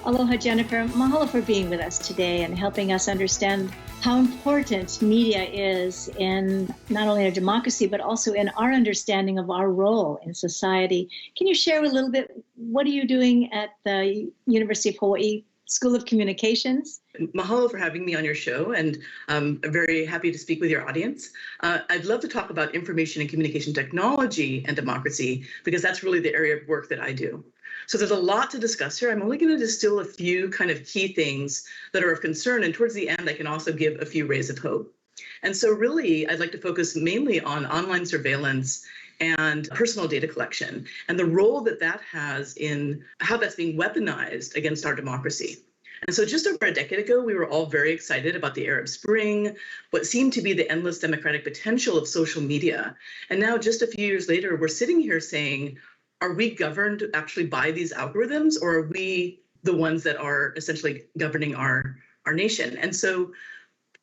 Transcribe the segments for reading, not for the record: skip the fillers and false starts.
Aloha, Jenifer. Mahalo for being with us today and helping us understand how important media is in not only our democracy, but also in our understanding of our role in society. Can you share a little bit, what are you doing at the University of Hawaiʻi School of Communications? Mahalo for having me on your show, and I'm very happy to speak with your audience. I'd love to talk about information and communication technology and democracy, because that's really the area of work that I do. So there's a lot to discuss here. I'm only going to distill a few kind of key things that are of concern, and towards the end, I can also give a few rays of hope. And so really, I'd like to focus mainly on online surveillance and personal data collection, and the role that that has in how that's being weaponized against our democracy. And so just over a decade ago, we were all very excited about the Arab Spring, what seemed to be the endless democratic potential of social media. And now just a few years later, we're sitting here saying, are we governed actually by these algorithms, or are we the ones that are essentially governing our nation? And so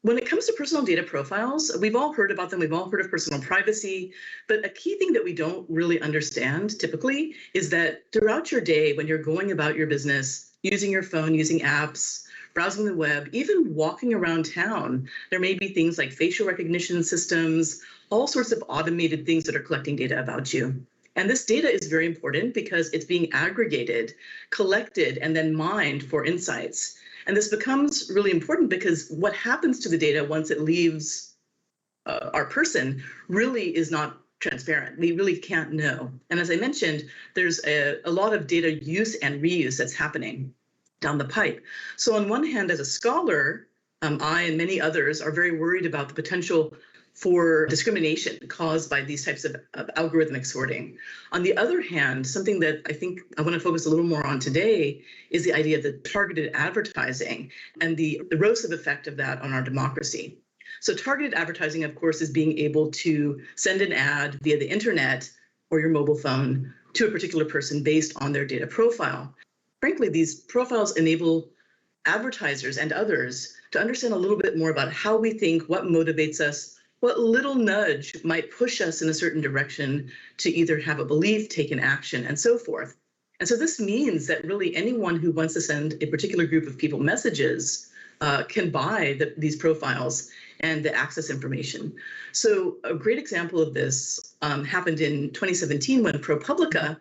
when it comes to personal data profiles, we've all heard about them. We've all heard of personal privacy. But a key thing that we don't really understand typically is that throughout your day, when you're going about your business, using your phone, using apps, browsing the web, even walking around town, there may be things like facial recognition systems, all sorts of automated things that are collecting data about you. And this data is very important because it's being aggregated, collected, and then mined for insights. And this becomes really important because what happens to the data once it leaves our person really is not transparent. We really can't know. And as I mentioned, there's a lot of data use and reuse that's happening down the pipe. So on one hand, as a scholar, I and many others are very worried about the potential for discrimination caused by these types of algorithmic sorting. On the other hand, something that I think I want to focus a little more on today is the idea of the targeted advertising and the erosive effect of that on our democracy. So targeted advertising, of course, is being able to send an ad via the internet or your mobile phone to a particular person based on their data profile. Frankly, these profiles enable advertisers and others to understand a little bit more about how we think, what motivates us, what little nudge might push us in a certain direction to either have a belief, take an action, and so forth. And so this means that really anyone who wants to send a particular group of people messages can buy these profiles and the access information. So a great example of this happened in 2017 when ProPublica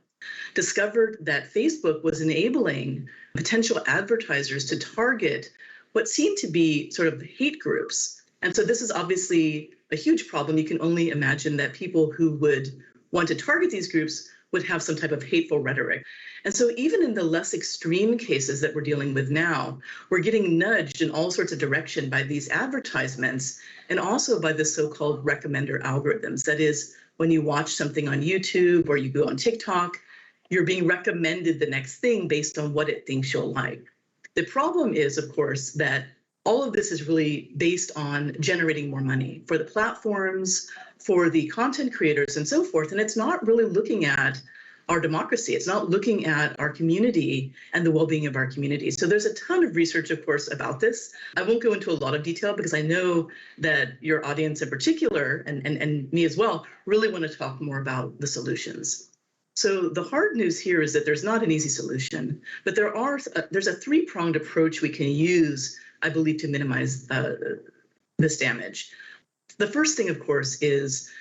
discovered that Facebook was enabling potential advertisers to target what seemed to be sort of hate groups. And so this is obviously a huge problem. You can only imagine that people who would want to target these groups would have some type of hateful rhetoric. And so even in the less extreme cases that we're dealing with now, we're getting nudged in all sorts of direction by these advertisements and also by the so-called recommender algorithms. That is, when you watch something on YouTube or you go on TikTok, you're being recommended the next thing based on what it thinks you'll like. The problem is, of course, that all of this is really based on generating more money for the platforms, for the content creators, and so forth. And it's not really looking at our democracy. It's not looking at our community and the well-being of our community. So there's a ton of research, of course, about this. I won't go into a lot of detail because I know that your audience in particular, and me as well, really want to talk more about the solutions. So the hard news here is that there's not an easy solution, but there's a three-pronged approach we can use, I believe, to minimize this damage. The first thing, of course, is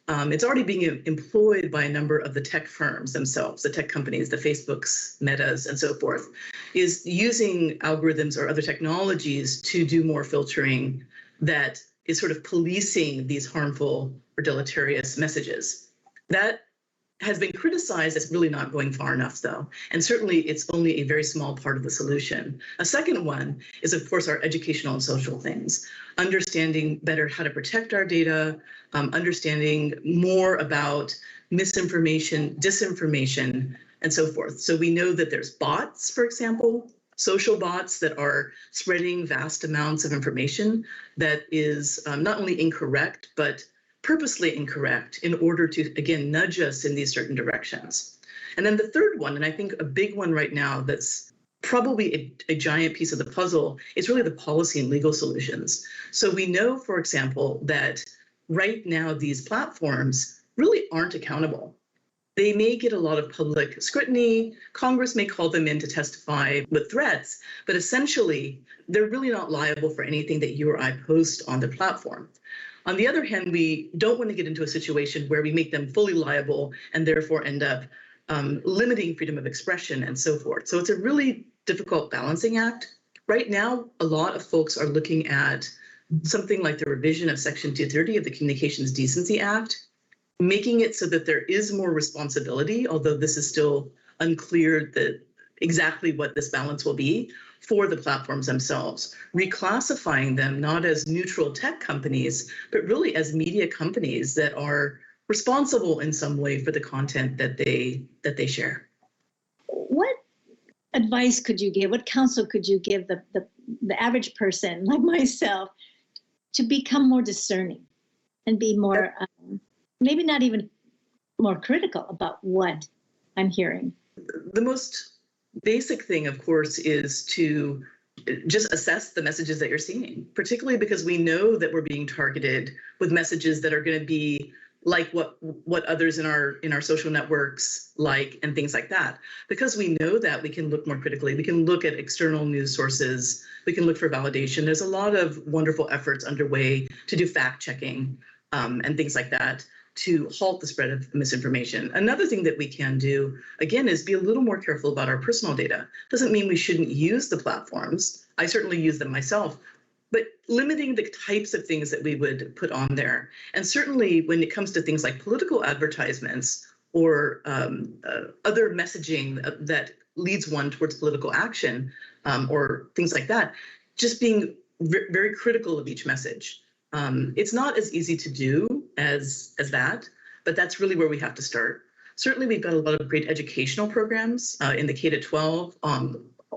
it's already being employed by a number of the tech firms themselves, the tech companies, the Facebooks, Metas, and so forth, is using algorithms or other technologies to do more filtering that is sort of policing these harmful or deleterious messages. That has been criticized as really not going far enough, though. And certainly it's only a very small part of the solution. A second one is, of course, our educational and social things, understanding better how to protect our data, understanding more about misinformation, disinformation, and so forth. So we know that there's bots, for example, social bots that are spreading vast amounts of information that is not only incorrect, but purposely incorrect in order to, again, nudge us in these certain directions. And then the third one, and I think a big one right now that's probably a giant piece of the puzzle, is really the policy and legal solutions. So we know, for example, that right now these platforms really aren't accountable. they may get a lot of public scrutiny. Congress may call them in to testify with threats, but essentially, they're really not liable for anything that you or I post on the platform. On the other hand, we don't want to get into a situation where we make them fully liable and therefore end up limiting freedom of expression and so forth. So it's a really difficult balancing act. Right now, a lot of folks are looking at something like the revision of Section 230 of the Communications Decency Act, making it so that there is more responsibility, although this is still unclear that exactly what this balance will be for the platforms themselves, reclassifying them not as neutral tech companies, but really as media companies that are responsible in some way for the content that they share. What advice could you give? What counsel could you give the average person like myself to become more discerning and be more, maybe not even more critical about what I'm hearing? The most basic thing, of course, is to just assess the messages that you're seeing, particularly because we know that we're being targeted with messages that are going to be like what others in our social networks like and things like that. Because we know that, we can look more critically. We can look at external news sources. We can look for validation. There's a lot of wonderful efforts underway to do fact checking and things like that to halt the spread of misinformation. Another thing that we can do, again, is be a little more careful about our personal data. Doesn't mean we shouldn't use the platforms. I certainly use them myself, but limiting the types of things that we would put on there. And certainly when it comes to things like political advertisements or other messaging that leads one towards political action or things like that, just being very critical of each message. It's not as easy to do as that, but that's really where we have to start. Certainly, we've got a lot of great educational programs in the K-12,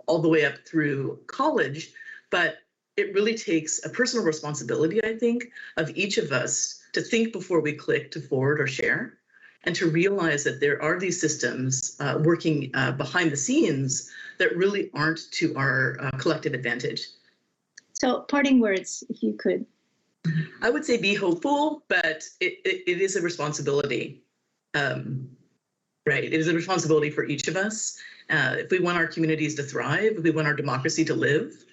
all the way up through college, but it really takes a personal responsibility, I think, of each of us to think before we click to forward or share, and to realize that there are these systems working behind the scenes that really aren't to our collective advantage. So, parting words, if you could. I would say be hopeful, but it is a responsibility, right? It is a responsibility for each of us. If we want our communities to thrive, if we want our democracy to live,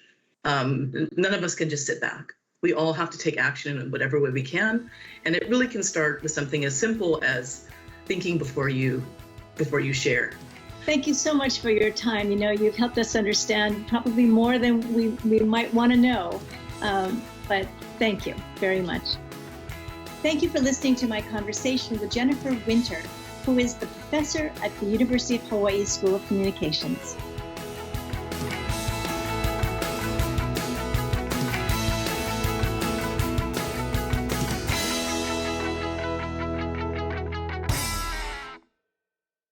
none of us can just sit back. We all have to take action in whatever way we can. And it really can start with something as simple as thinking before you share. Thank you so much for your time. You know, you've helped us understand probably more than we might want to know, but thank you very much. Thank you for listening to my conversation with Jenifer Winter, who is the professor at the University of Hawaiʻi School of Communications.